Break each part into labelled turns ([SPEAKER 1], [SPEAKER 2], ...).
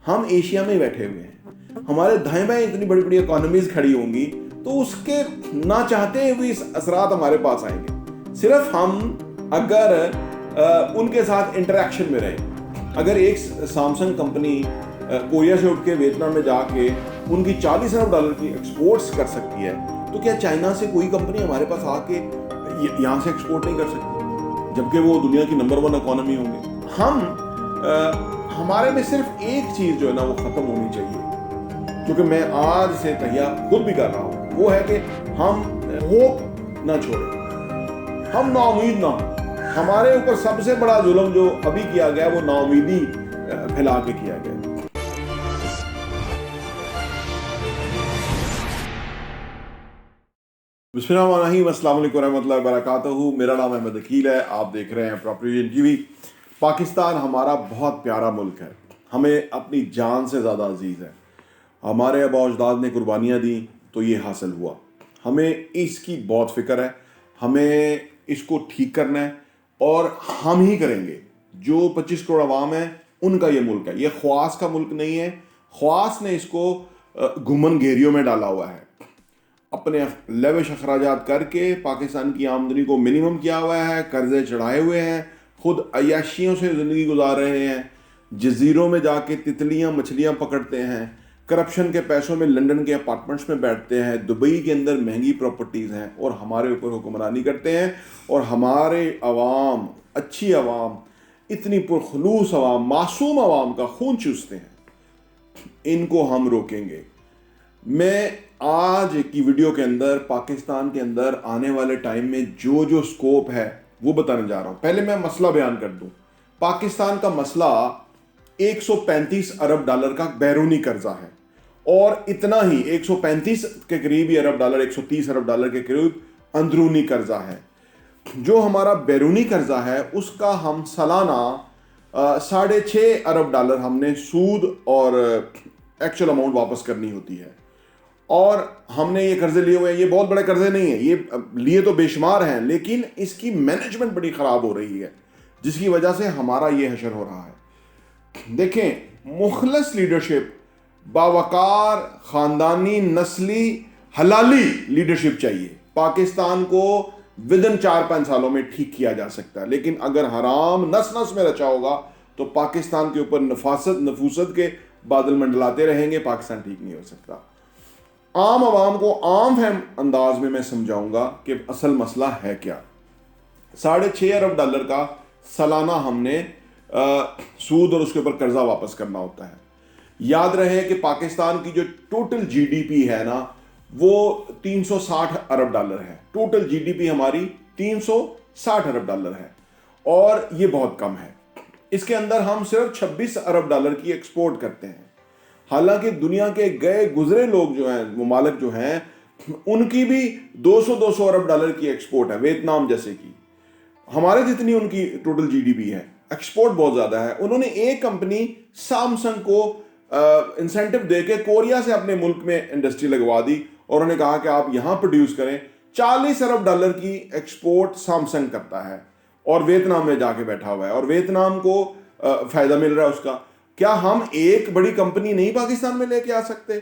[SPEAKER 1] हम एशिया में बैठे हुए हैं, हमारे दाएं बाएं इतनी बड़ी बड़ी इकोनॉमीज खड़ी होंगी, तो उसके ना चाहते हुए इस असरात हमारे पास आएंगे। सिर्फ हम अगर उनके साथ इंटरेक्शन में रहें। अगर एक सैमसंग कंपनी कोरिया से उठ के वियतनाम में जाके उनकी 40 अरब डॉलर की एक्सपोर्ट्स कर सकती है, तो क्या चाइना से कोई कंपनी हमारे पास आके यहाँ से एक्सपोर्ट नहीं कर सकती, जबकि वो दुनिया की नंबर 1 इकोनॉमी होंगे। हमारे में सिर्फ एक चीज जो है ना वो खत्म होनी चाहिए, क्योंकि मैं आज से तैया खुद भी कर रहा हूँ, वो है कि हम होप ना छोड़ें, हम नाउमीद ना हो। हमारे ऊपर सबसे बड़ा जुल्म जो अभी किया गया वो नाउमीदी फैला के किया गया। बिस्मिल्लाहिर्रहमानिर्रहीम, अस्सलाम वालेकुम रहमतुल्लाहि व बरकातहू। मेरा नाम अहमद अकील है, आप देख रहे हैं प्रॉपर्टी टीवी। पाकिस्तान हमारा बहुत प्यारा मुल्क है, हमें अपनी जान से ज़्यादा अजीज़ है। हमारे आबा अजदाद ने कुर्बानियाँ दी तो ये हासिल हुआ। हमें इसकी बहुत फ़िक्र है, हमें इसको ठीक करना है और हम ही करेंगे। जो 25 करोड़ आवाम है उनका ये मुल्क है, ये ख्वास का मुल्क नहीं है। ख्वास ने इसको घुमन घेरियों में डाला हुआ है, अपने लेविश अखराजात करके पाकिस्तान की आमदनी को मिनिमम किया हुआ है, कर्जे चढ़ाए हुए हैं, खुद अय्याशियों से ज़िंदगी गुजार रहे हैं, जजीरों में जाके तितलियां मछलियां पकड़ते हैं, करप्शन के पैसों में लंदन के अपार्टमेंट्स में बैठते हैं, दुबई के अंदर महंगी प्रॉपर्टीज़ हैं और हमारे ऊपर हुक्मरानी करते हैं। और हमारे अवाम, अच्छी अवाम, इतनी पुरखलूस अवाम, मासूम अवाम का खून चूसते हैं। इनको हम रोकेंगे। मैं आज की वीडियो के अंदर पाकिस्तान के अंदर आने वाले टाइम में जो जो स्कोप है वो बताने जा रहा हूं। पहले मैं मसला बयान कर दूं। पाकिस्तान का मसला 135 अरब डॉलर का बैरूनी कर्जा है और इतना ही 135 के करीब ही अरब डॉलर, 130 अरब डॉलर के करीब अंदरूनी कर्जा है। जो हमारा बैरूनी कर्जा है उसका हम सालाना 6.5 अरब डॉलर हमने सूद और एक्चुअल अमाउंट वापस करनी होती है। और हमने ये कर्जे लिए हुए हैं, ये बहुत बड़े कर्जे नहीं है, ये लिए तो बेशुमार हैं, लेकिन इसकी मैनेजमेंट बड़ी ख़राब हो रही है, जिसकी वजह से हमारा ये हशर हो रहा है। देखें, मुखलस लीडरशिप, बावकार, ख़ानदानी, नस्ली, हलाली लीडरशिप चाहिए। पाकिस्तान को विदिन 4-5 सालों में ठीक किया जा सकता है, लेकिन अगर हराम नस नस में रचा होगा तो पाकिस्तान के ऊपर नफूसत के बादल मंडलाते रहेंगे, पाकिस्तान ठीक नहीं हो सकता। आम आवाम को आम फहम अंदाज में मैं समझाऊंगा कि असल मसला है क्या। 6.5 अरब डॉलर का सालाना हमने सूद और उसके ऊपर कर्जा वापस करना होता है। याद रहे कि पाकिस्तान की जो टोटल जीडीपी है ना वो 360 अरब डॉलर है। टोटल जीडीपी हमारी 360 अरब डॉलर है और ये बहुत कम है। इसके अंदर हम सिर्फ 26 अरब डॉलर की एक्सपोर्ट करते हैं। हालांकि दुनिया के गए गुजरे लोग जो हैं, ममालिक जो हैं, उनकी भी 200 अरब डॉलर की एक्सपोर्ट है। वियतनाम जैसे की, हमारे जितनी उनकी टोटल जीडीपी है, एक्सपोर्ट बहुत ज़्यादा है। उन्होंने एक कंपनी सैमसंग को इंसेंटिव देके कोरिया से अपने मुल्क में इंडस्ट्री लगवा दी और उन्होंने कहा कि आप यहाँ प्रोड्यूस करें। 40 अरब डॉलर की एक्सपोर्ट सैमसंग करता है और वियतनाम में जाके बैठा हुआ है और वियतनाम को फ़ायदा मिल रहा है उसका। क्या हम एक बड़ी कंपनी नहीं पाकिस्तान में लेके आ सकते?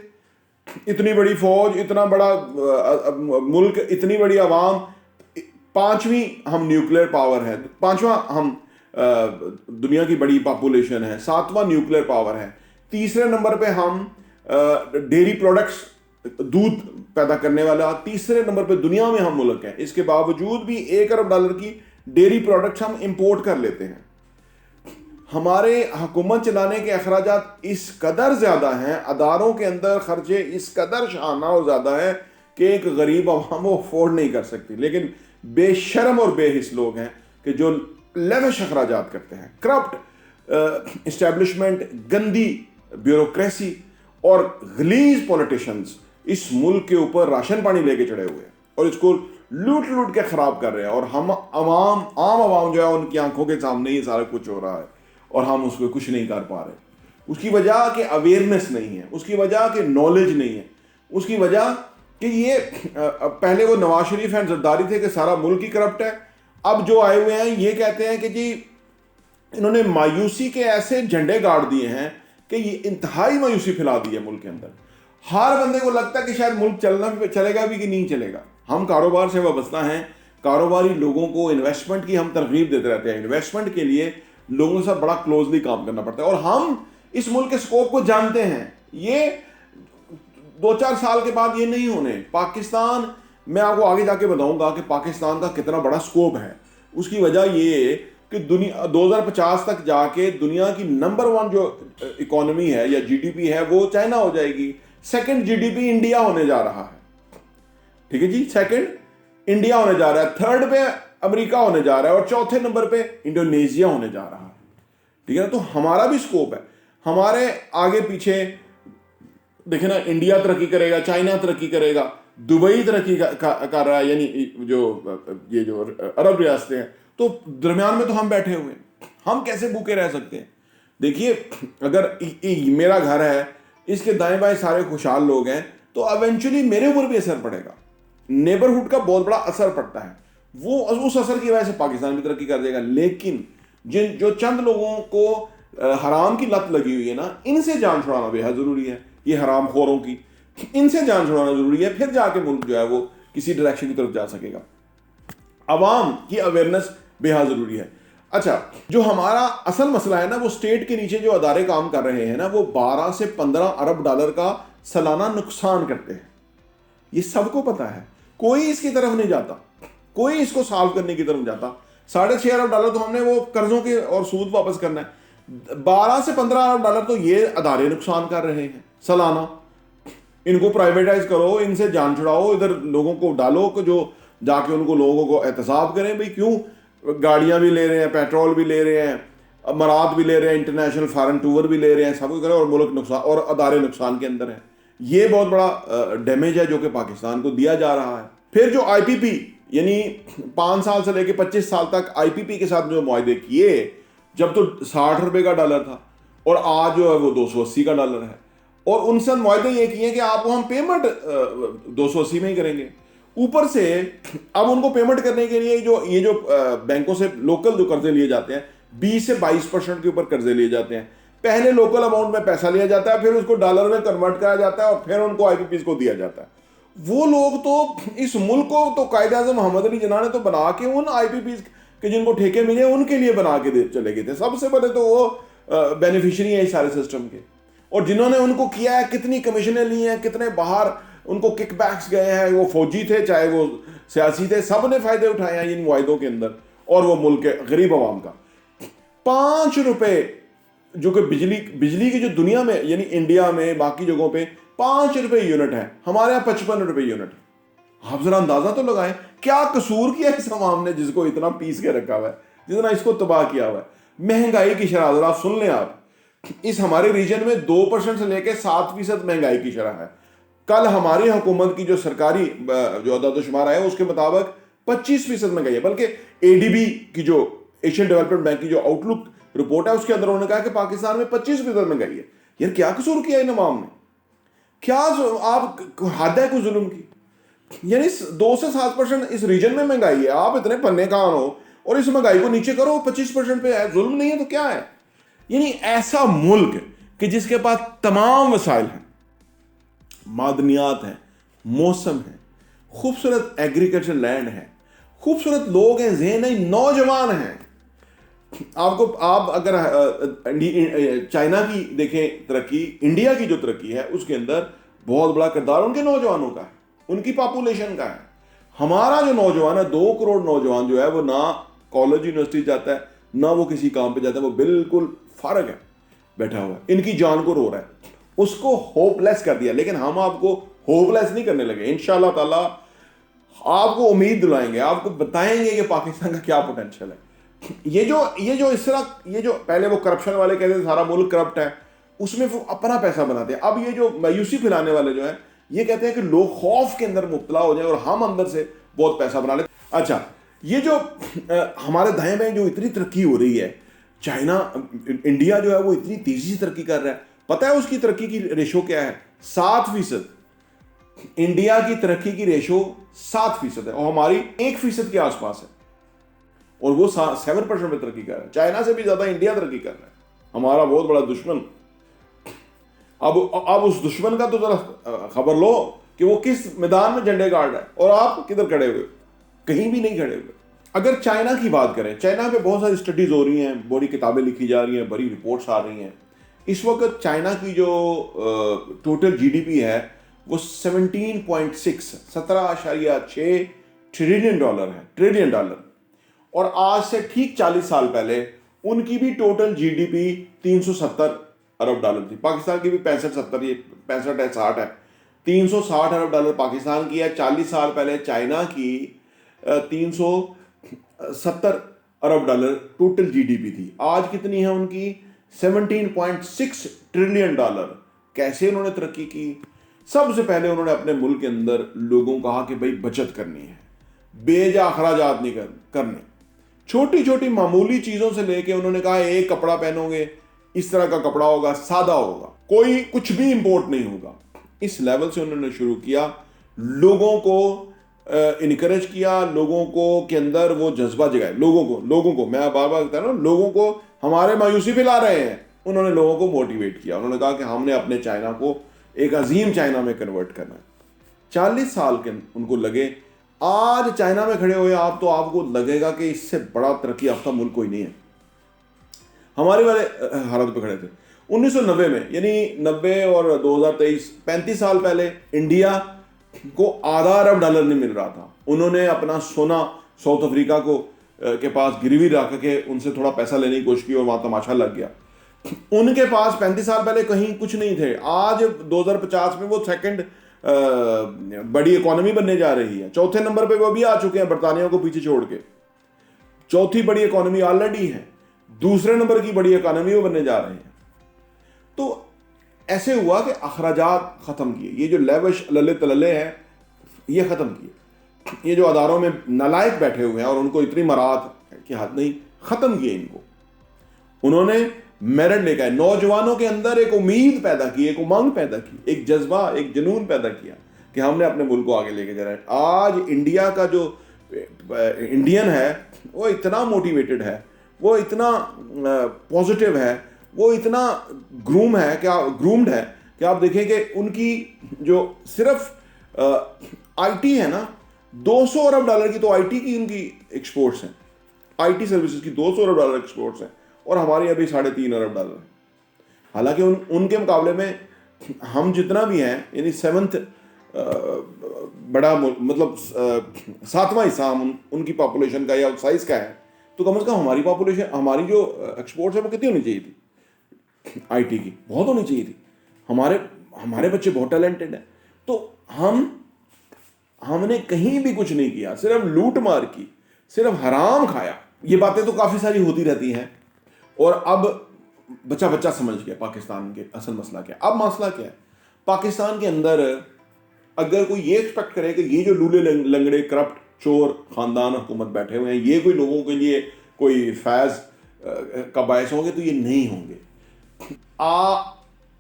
[SPEAKER 1] इतनी बड़ी फौज, इतना बड़ा मुल्क, इतनी बड़ी आवाम, 5वीं हम न्यूक्लियर पावर है, 5वां हम दुनिया की बड़ी पॉपुलेशन है, 7वां न्यूक्लियर पावर है, 3रे नंबर पे हम डेयरी प्रोडक्ट्स, दूध पैदा करने वाला 3रे नंबर पे दुनिया में हम मुल्क है। इसके बावजूद भी 1 अरब डॉलर की डेयरी प्रोडक्ट्स हम इंपोर्ट कर लेते हैं। हमारे हुकूमत चलाने के अखराजात इस कदर ज़्यादा हैं, अदारों के अंदर खर्चे इस कदर शाना और ज़्यादा है कि एक गरीब अवाम वो अफोर्ड नहीं कर सकती। लेकिन बेशर्म और बेहिस लोग हैं कि जो लेविश अखराजात करते हैं। करप्ट इस्टेब्लिशमेंट, गंदी ब्यूरोक्रेसी और गलीज पॉलिटिशियंस इस मुल्क के ऊपर राशन पानी लेके चढ़े हुए हैं और इसको लूट लूट के ख़राब कर रहे हैं। और हम आम आवाम जो है उनकी आंखों के सामने ये सारा कुछ हो रहा है और हम उसको कुछ नहीं कर पा रहे। उसकी वजह कि अवेयरनेस नहीं है, उसकी वजह कि नॉलेज नहीं है, उसकी वजह कि ये पहले वो नवाज शरीफ एंड जरदारी थे कि सारा मुल्क ही करप्ट है। अब जो आए हुए हैं ये कहते हैं कि जी इन्होंने मायूसी के ऐसे झंडे गाड़ दिए हैं कि ये इंतहाई मायूसी फैला दी है मुल्क के अंदर। हर बंदे को लगता है कि शायद मुल्क चलेगा भी कि नहीं चलेगा। हम कारोबार से वाबस्ता हैं, कारोबारी लोगों को इन्वेस्टमेंट की हम तरगीब देते रहते हैं। इन्वेस्टमेंट के लिए लोगों के साथ बड़ा क्लोजली काम करना पड़ता है और हम इस मुल्क के स्कोप को जानते हैं। ये 2-4 साल के बाद ये नहीं होने। पाकिस्तान, मैं आपको आगे जाके बताऊंगा कि पाकिस्तान का कितना बड़ा स्कोप है। उसकी वजह ये कि दुनिया 2050 तक जाके दुनिया की नंबर 1 जो इकोनॉमी है या जीडीपी है वो चाइना हो जाएगी। सेकंड जीडीपी इंडिया होने जा रहा है, ठीक है जी, सेकंड इंडिया होने जा रहा है, थर्ड पे अमेरिका होने जा रहा है और चौथे नंबर पे इंडोनेशिया होने जा रहा है, ठीक है ना। तो हमारा भी स्कोप है। हमारे आगे पीछे देखे ना, इंडिया तरक्की करेगा, चाइना तरक्की करेगा, दुबई तरक्की कर रहा है, यानी ये जो अरब रियासतें हैं, तो दरमियान में तो हम बैठे हुए हैं। हम कैसे भूखे रह सकते हैं? देखिए, अगर मेरा घर है, इसके दाएं बाएं सारे खुशहाल लोग हैं, तो एवेंचुअली मेरे ऊपर भी असर पड़ेगा। नेबरहुड का बहुत बड़ा असर पड़ता है। वो उस असर की वजह से पाकिस्तान भी तरक्की कर देगा। लेकिन जो चंद लोगों को हराम की लत लगी हुई है ना, इनसे जान छुड़ाना बेहद जरूरी है। ये हराम खोरों की, इनसे जान छुड़ाना जरूरी है, फिर जाके मुल्क जो है वो किसी डायरेक्शन की तरफ जा सकेगा। अवाम की अवेयरनेस बेहद जरूरी है। अच्छा, जो हमारा असल मसला है ना, वो स्टेट के नीचे जो अदारे काम कर रहे हैं ना, वो 12 से 15 अरब डॉलर का सालाना नुकसान करते हैं। ये सबको पता है, कोई इसकी तरफ नहीं जाता, कोई इसको सॉल्व करने की तरफ जाता। 6.5 अरब डॉलर तो हमने वो कर्जों के और सूद वापस करना है। 12 से 15 अरब डॉलर तो ये अदारे नुकसान कर रहे हैं सालाना। इनको प्राइवेटाइज करो, इनसे जान छुड़ाओ, इधर लोगों को डालो कि जो जाके उनको लोगों को एहतसाब करें। भाई क्यों गाड़ियां भी ले रहे हैं, पेट्रोल भी ले रहे हैं, अमारात भी ले रहे हैं, इंटरनेशनल फॉरेन टूर भी ले रहे हैं, सब कुछ करें और मुल्क नुकसान और अदारे नुकसान के अंदर है। ये बहुत बड़ा डैमेज है जो कि पाकिस्तान को दिया जा रहा है। फिर जो आईपीपी, यानी 5 साल से लेकर 25 साल तक आईपीपी के साथ जो मुआहदे किए, जब तो 60 रुपए का डॉलर था और आज जो है वो 280 का डॉलर है। और उनसे मुआहदे ये किए कि आपको हम पेमेंट 280 में ही करेंगे। ऊपर से अब उनको पेमेंट करने के लिए ये जो बैंकों से लोकल जो कर्जे लिए जाते हैं, 20 से 22% के ऊपर कर्जे लिए जाते हैं। पहले लोकल अमाउंट में पैसा लिया जाता है, फिर उसको डॉलर में कन्वर्ट करा जाता है और फिर उनको आईपीपीज को दिया जाता है। वो लोग तो इस मुल्क को तो कायदे आज़म मोहम्मद अली जिन्ना ने तो बना के उन आईपीपीज के जिनको ठेके मिले उनके लिए बना के दे चले गए थे। सबसे पहले तो वो बेनिफिशियरी है इस सारे सिस्टम के। और जिन्होंने उनको किया है, कितनी कमीशनें ली हैं, कितने बाहर उनको किकबैक्स गए हैं, वो फौजी थे चाहे वो सियासी थे, सब ने फायदे उठाए हैं इन मुआहदों के अंदर। और वो मुल्क के गरीब आवाम का 5 रुपए, जो कि बिजली की जो दुनिया में यानी इंडिया में बाकी जगहों पे 5 रुपए यूनिट है, हमारे यहाँ 55 रुपए यूनिट। आप जरा अंदाजा तो लगाएं, क्या कसूर किया इस अवाम ने जिसको इतना पीस के रखा हुआ है, जितना इसको तबाह किया हुआ है। महंगाई की शरह जरा सुन लें आप, इस हमारे रीजन में 2% से लेकर 7% महंगाई की शरह है। कल हमारी हुकूमत की जो सरकारी जो अदाद-ओ-शुमार है उसके मुताबिक 25% महंगाई है। बल्कि एडीबी की जो एशियन डेवलपमेंट बैंक की जो आउटलुक रिपोर्ट है उसके अंदर उन्होंने कहा कि पाकिस्तान में 25% महंगाई है। यार क्या कसूर किया इन अवाम ने? क्या आप हद है कोई जुल्म की? यानी 2 से 7% इस रीजन में महंगाई है, आप इतने पन्ने कान हो और इस महंगाई को नीचे करो 25% पे है। जुल्म नहीं है तो क्या है? यानी ऐसा मुल्क कि जिसके पास तमाम वसाइल हैं, मादनियात हैं, मौसम है, खूबसूरत एग्रीकल्चर लैंड है, खूबसूरत लोग हैं, ज़हन है, नौजवान हैं। आप अगर चाइना की देखें तरक्की, इंडिया की जो तरक्की है उसके अंदर बहुत बड़ा किरदार उनके नौजवानों का है, उनकी पॉपुलेशन का है। हमारा जो नौजवान है, 2 करोड़ नौजवान जो है वो ना कॉलेज यूनिवर्सिटी जाता है, ना वो किसी काम पे जाता है, वो बिल्कुल फारग है, बैठा हुआ है, इनकी जान को रो रहा है। उसको होपलेस कर दिया। लेकिन हम आपको होपलेस नहीं करने लगे। इंशाल्लाह ताला आपको उम्मीद दिलाएंगे, आपको बताएंगे कि पाकिस्तान का क्या पोटेंशियल है। ये जो इस तरह ये जो पहले वो करप्शन वाले कहते थे सारा मुल्क करप्ट है, उसमें वो अपना पैसा बनाते हैं। अब ये जो मायूसी फैलाने वाले जो है ये कहते हैं कि लोग खौफ के अंदर मुब्तला हो जाए और हम अंदर से बहुत पैसा बना ले। अच्छा, ये जो हमारे दाएं बाएं जो इतनी तरक्की हो रही है, चाइना, इंडिया जो है वो इतनी तेजी से तरक्की कर रहा है। पता है उसकी तरक्की की रेशो क्या है? 7%। इंडिया की तरक्की की रेशो 7% है और हमारी 1% के आसपास है, और वो 7% में तरक्की कर रहा है। चाइना से भी ज्यादा इंडिया तरक्की कर रहा है, हमारा बहुत बड़ा दुश्मन। अब उस दुश्मन का तो जरा खबर लो कि वो किस मैदान में झंडे गाड़ रहा है और आप किधर खड़े हुए, कहीं भी नहीं खड़े हुए। अगर चाइना की बात करें, चाइना पे बहुत सारी स्टडीज हो रही हैं, बड़ी किताबें लिखी जा रही हैं, बड़ी रिपोर्ट्स आ रही हैं। इस वक्त चाइना की जो टोटल जीडीपी है वो 17.6 ट्रिलियन डॉलर है, ट्रिलियन डॉलर। और आज से ठीक 40 साल पहले उनकी भी टोटल जीडीपी 370 अरब डॉलर थी। पाकिस्तान की भी 65-70, ये 65 है, 60 है, 360 अरब डॉलर पाकिस्तान की है। 40 साल पहले चाइना की 370 अरब डॉलर टोटल जीडीपी थी। आज कितनी है उनकी? 17.6 ट्रिलियन डॉलर। कैसे उन्होंने तरक्की की? सबसे पहले उन्होंने अपने मुल्क के अंदर लोगों को कहा कि भाई बचत करनी है, बेजा अखराजात नहीं करने। छोटी छोटी मामूली चीजों से लेके उन्होंने कहा एक कपड़ा पहनोगे इस तरह का कपड़ा होगा, सादा होगा, कोई कुछ भी इंपोर्ट नहीं होगा। इस लेवल से उन्होंने शुरू किया, लोगों को इनकरेज किया, लोगों को के अंदर वो जज्बा जगाए। लोगों को मैं बार बार कहता हूं, लोगों को हमारे मायूसी फैला रहे हैं, उन्होंने लोगों को मोटिवेट किया। उन्होंने कहा कि हमने अपने चाइना को एक अजीम चाइना में कन्वर्ट करना है। 40 साल के उनको लगे। आज चाइना में खड़े हुए आप तो आपको लगेगा कि इससे बड़ा तरक्की याफ्ता मुल्क कोई नहीं है। हमारे वाले हालत पे खड़े थे 1990 में, यानी 90 और 2023, 35 साल पहले इंडिया को आधा अरब डॉलर नहीं मिल रहा था। उन्होंने अपना सोना साउथ अफ्रीका को के पास गिरवी रख के उनसे थोड़ा पैसा लेने की कोशिश की और वहां तमाशा लग गया। उनके पास 35 साल पहले कहीं कुछ नहीं थे। आज 2050 में वो सेकंड बड़ी इकोनॉमी बनने जा रही है। चौथे नंबर पे वो भी आ चुके हैं, बर्तानिया को पीछे छोड़ के। चौथी बड़ी इकोनॉमी ऑलरेडी है, दूसरे नंबर की बड़ी इकोनॉमी वो बनने जा रहे हैं। तो ऐसे हुआ कि अखराजात खत्म किए, ये जो लेविश लल्ले तलल्ले हैं ये खत्म किए। ये जो अदारों में नालायक बैठे हुए हैं और उनको इतनी मरात की हद नहीं, खत्म किए इनको। उन्होंने मेरिट लेकर आए, नौजवानों के अंदर एक उम्मीद पैदा की, एक उमंग पैदा की, एक जज्बा, एक जुनून पैदा किया कि हमने अपने मुल्क को आगे लेके जाना है। आज इंडिया का जो इंडियन है वो इतना मोटिवेटेड है, वो इतना पॉजिटिव है, वो इतना ग्रूम्ड है कि आप देखें कि उनकी जो सिर्फ आईटी है ना, 200 अरब डॉलर की तो आईटी की उनकी एक्सपोर्ट्स हैं, आईटी सर्विसेज की 200 अरब डॉलर एक्सपोर्ट्स हैं, और हमारी अभी 3.5 अरब डॉलर है। हालांकि उनके मुकाबले में हम जितना भी हैं, यानी 7th बड़ा मतलब 7वां हिस्सा हम उनकी पॉपुलेशन का या साइज का है, तो कम से कम हमारी पॉपुलेशन, हमारी जो एक्सपोर्ट्स है वो कितनी होनी चाहिए थी? आईटी की बहुत होनी चाहिए थी। हमारे बच्चे बहुत टैलेंटेड हैं। तो हमने कहीं भी कुछ नहीं किया, सिर्फ लूट मार की, सिर्फ हराम खाया। ये बातें तो काफी सारी होती रहती हैं। और अब बच्चा समझ गया पाकिस्तान के असल मसला क्या है। अब मसला क्या है पाकिस्तान के अंदर? अगर कोई ये एक्सपेक्ट करे कि ये जो लूले लंगड़े करप्ट चोर खानदान हुकूमत बैठे हुए हैं ये कोई लोगों के लिए कोई फैज का बायस होंगे, तो ये नहीं होंगे।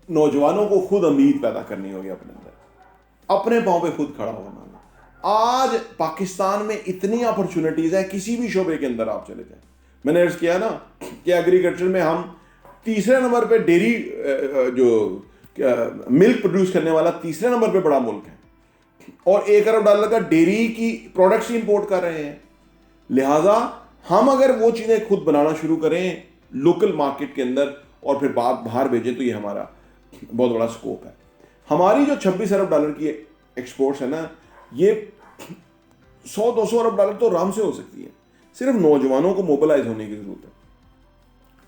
[SPEAKER 1] नौजवानों को खुद उम्मीद पैदा करनी होगी अपने अंदर, अपने पांव पे खुद खड़ा होना। आज पाकिस्तान में इतनी अपॉर्चुनिटीज है, किसी भी शोबे के अंदर आप चले जाए। मैंने अर्ज किया ना कि एग्रीकल्चर में हम तीसरे नंबर पे, डेयरी जो मिल्क प्रोड्यूस करने वाला तीसरे नंबर पे बड़ा मुल्क है, और 1 अरब डॉलर का डेयरी की प्रोडक्ट्स इंपोर्ट कर रहे हैं। लिहाजा हम अगर वो चीजें खुद बनाना शुरू करें लोकल मार्केट के अंदर और फिर बाहर भेजें, तो ये हमारा बहुत बड़ा स्कोप है। हमारी जो 26 अरब डॉलर की एक्सपोर्ट्स है ना, ये 100-200 अरब डॉलर तो आराम से हो सकती है। सिर्फ नौजवानों को मोबिलाइज होने की जरूरत है।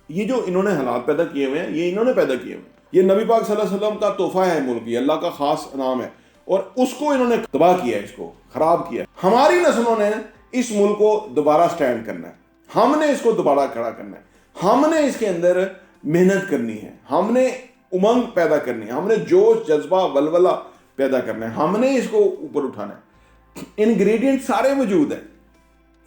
[SPEAKER 1] ये जो इन्होंने हालात पैदा किए हुए हैं, ये इन्होंने पैदा किए हुए हैं। ये नबी पाक सल्लल्लाहु अलैहि वसल्लम का तोहफा है मुल्क, ये अल्लाह का खास नाम है, और उसको इन्होंने तबाह किया, इसको खराब किया। हमारी नस्लों ने इस मुल्क को दोबारा स्टैंड करना है, हमने इसको दोबारा खड़ा करना है, हमने इसके अंदर मेहनत करनी है, हमने उमंग पैदा करनी है, हमने जोश जज्बा वलवला पैदा करना है, हमने इसको ऊपर उठाना है। इंग्रेडिएंट सारे मौजूद हैं,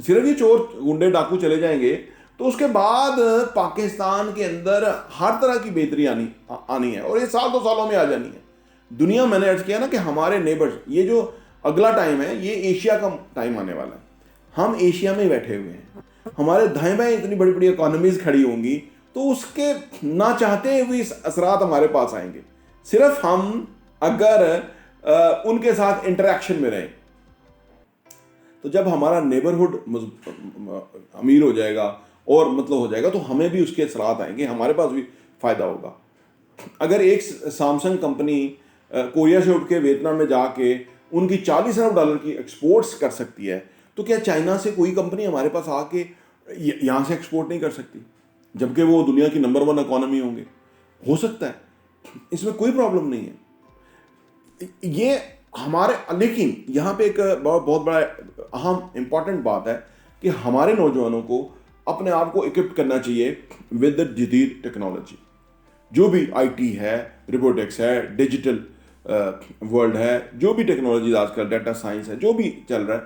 [SPEAKER 1] सिर्फ ये चोर गुंडे डाकू चले जाएंगे तो उसके बाद पाकिस्तान के अंदर हर तरह की बेहतरी आनी है, और ये 1-2 सालों में आ जानी है। दुनिया, मैंने अर्ज किया ना कि हमारे नेबर्स, ये जो अगला टाइम है ये एशिया का टाइम आने वाला है। हम एशिया में बैठे हुए हैं, हमारे दाएं बाएं इतनी बड़ी बड़ी इकोनॉमीज खड़ी होंगी, तो उसके ना चाहते हुए इस असरात हमारे पास आएंगे। सिर्फ हम अगर उनके साथ इंटरेक्शन में रहें, तो जब हमारा नेबरहुड अमीर हो जाएगा और मतलब हो जाएगा, तो हमें भी उसके असरात आएंगे, हमारे पास भी फायदा होगा। अगर एक सैमसंग कंपनी कोरिया से उठ के वियतनाम में जाके उनकी $40 अरब की एक्सपोर्ट्स कर सकती है, तो क्या चाइना से कोई कंपनी हमारे पास आके यहाँ से एक्सपोर्ट नहीं कर सकती, जबकि वो दुनिया की नंबर 1 इकॉनमी होंगे? हो सकता है, इसमें कोई प्रॉब्लम नहीं है। ये हमारे, लेकिन यहाँ पे एक बहुत बड़ा अहम इंपॉर्टेंट बात है कि हमारे नौजवानों को अपने आप को इक्विप करना चाहिए विद द जदीद टेक्नोलॉजी। जो भी आईटी है, रोबोटिक्स है, डिजिटल वर्ल्ड है, जो भी टेक्नोलॉजी आजकल, डाटा साइंस है, जो भी चल रहा है,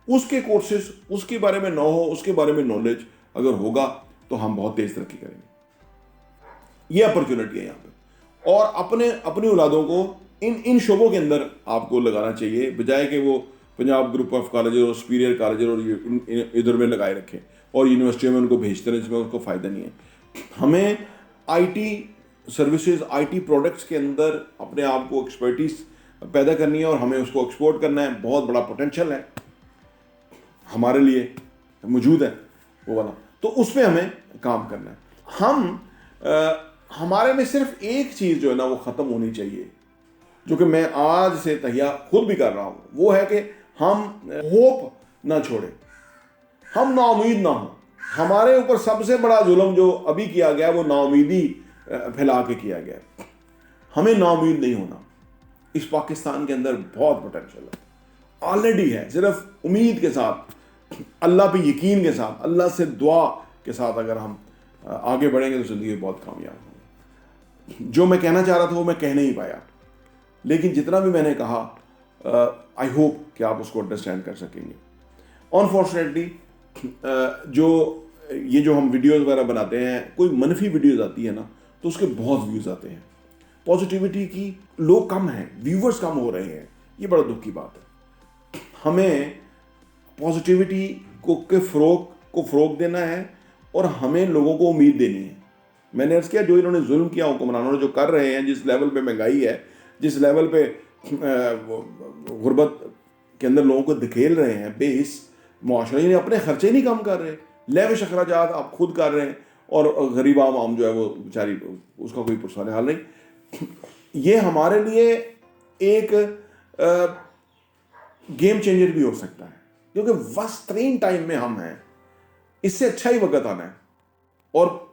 [SPEAKER 1] उसके कोर्सेज, उसके बारे में नो हो, उसके बारे में नॉलेज अगर होगा तो हम बहुत तेज तरक्की करेंगे। ये अपॉर्चुनिटी है यहाँ पे, और अपनी औलादों को इन शोबों के अंदर आपको लगाना चाहिए, बजाय कि वो पंजाब ग्रुप ऑफ कॉलेज और सुपीरियर कॉलेज और इधर में लगाए रखें और यूनिवर्सिटियों में उनको भेजते रहे, जिसमें उसको फ़ायदा नहीं है। हमें आईटी सर्विसेज, आईटी प्रोडक्ट्स के अंदर अपने आप को एक्सपर्टीज पैदा करनी है और हमें उसको एक्सपोर्ट करना है। बहुत बड़ा पोटेंशियल है हमारे लिए मौजूद है वो वाला, तो उस पर हमें काम करना है। हमारे में सिर्फ एक चीज़ जो है ना वो ख़त्म होनी चाहिए, जो कि मैं आज से तहिया खुद भी कर रहा हूँ, वो है कि हम होप ना छोड़ें, हम नाउमीद ना हो। हमारे ऊपर सबसे बड़ा जुल्म जो अभी किया गया वो नाउमीदी फैला के किया गया। हमें नाउमीद नहीं होना। इस पाकिस्तान के अंदर बहुत पोटेंशियल है, ऑलरेडी है। सिर्फ उम्मीद के साथ, अल्लाह पे यकीन के साथ, अल्लाह से दुआ के साथ अगर हम आगे बढ़ेंगे तो ज़िंदगी बहुत कामयाब होगी। जो मैं कहना चाह रहा था वो मैं कह नहीं पाया, लेकिन जितना भी मैंने कहा आई होप कि आप उसको अंडरस्टैंड कर सकेंगे। अनफॉर्चुनेटली जो हम वीडियोस वगैरह बनाते हैं, कोई मनफी वीडियोस आती है ना तो उसके बहुत व्यूज़ आते हैं। पॉजिटिविटी की लोग कम हैं, व्यूवर्स कम हो रहे हैं, ये बड़ा दुख की बात है। हमें पॉजिटिविटी को फ़रोग देना है और हमें लोगों को उम्मीद देनी है। मैंने अर्ज़ किया, जो इन्होंने जुल्म किया हुक्मरानों ने, जो कर रहे हैं, जिस लेवल पे महंगाई है, जिस लेवल पे गुर्बत के अंदर लोगों को धकेल रहे हैं, बेस मुआशरा, यानी अपने खर्चे नहीं कम कर रहे, लेविश अखराजात आप खुद कर रहे हैं, और गरीब आम जो है वो बेचारी, उसका कोई पुरसाने हाल नहीं। ये हमारे लिए एक गेम चेंजर भी हो सकता है, क्योंकि वस्तरीन टाइम में हम हैं। इससे अच्छा ही वक्त आना है, और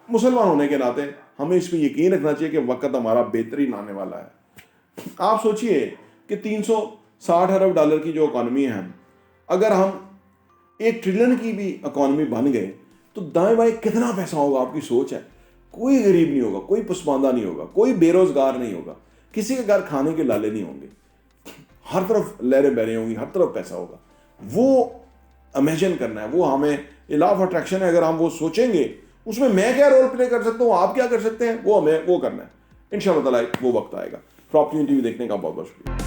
[SPEAKER 1] मुसलमान होने के नाते हमें इस पर यकीन रखना चाहिए कि वक्त हमारा बेहतरीन आने वाला है। आप सोचिए कि $360 अरब की जो इकॉनमी है, अगर हम 1 ट्रिलियन की भी इकॉनमी बन गए तो दाएं बाएं कितना पैसा होगा, आपकी सोच है। कोई गरीब नहीं होगा, कोई पसमानदा नहीं होगा, कोई बेरोजगार नहीं होगा, किसी के घर खाने के लाले नहीं होंगे, हर तरफ लहरें बह रही होंगी, हर तरफ पैसा होगा। वो इमेजिन करना है, वो हमें लॉ ऑफ अट्रैक्शन है। अगर हम वो सोचेंगे, उसमें मैं क्या रोल प्ले कर सकता हूँ, आप क्या कर सकते हैं, वो हमें वो करना है। इंशाअल्लाह ताला वो वक्त आएगा। प्रॉपर्टी टीवी देखने का बहुत बहुत शुक्रिया।